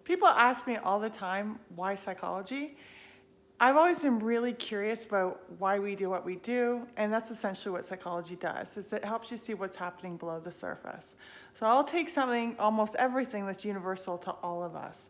People ask me all the time, why psychology? I've always been really curious about why we do what we do, and that's essentially what psychology does, is it helps you see what's happening below the surface. So I'll take something, almost everything that's universal to all of us.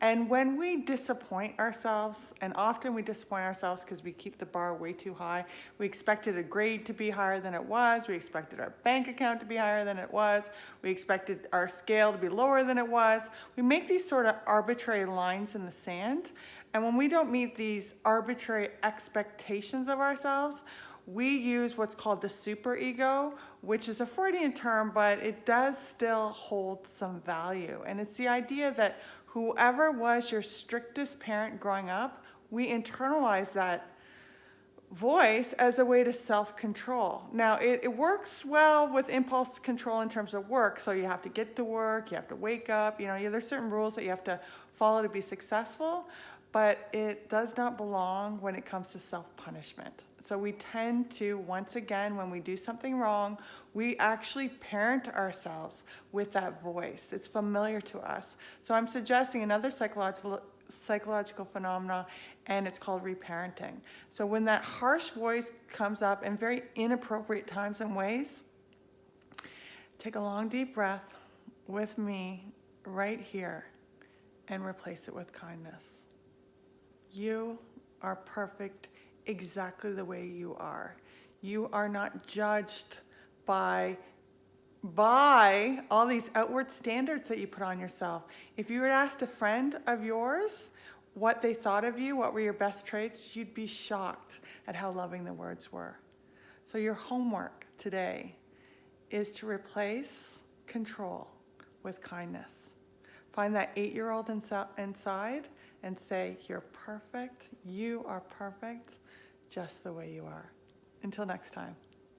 And when we disappoint ourselves, and often we disappoint ourselves because we keep the bar way too high, we expected a grade to be higher than it was, we expected our bank account to be higher than it was, we expected our scale to be lower than it was. We make these sort of arbitrary lines in the sand, and when we don't meet these arbitrary expectations of ourselves, we use what's called the superego, which is a Freudian term, but it does still hold some value. And it's the idea that whoever was your strictest parent growing up, we internalize that voice as a way to self-control. Now, it works well with impulse control in terms of work. So you have to get to work, you have to wake up, there's certain rules that you have to follow to be successful, but it does not belong when it comes to self-punishment. So we tend to, once again, when we do something wrong, we actually parent ourselves with that voice. It's familiar to us. So I'm suggesting another psychological phenomena, and it's called reparenting. So when that harsh voice comes up in very inappropriate times and ways, take a long deep breath with me right here and replace it with kindness. You are perfect exactly the way you are. You are not judged by all these outward standards that you put on yourself. If you were asked a friend of yours what they thought of you, what were your best traits, you'd be shocked at how loving the words were. So your homework today is to replace control with kindness. Find that 8-year-old inside and say, you're perfect, you are perfect, just the way you are. Until next time.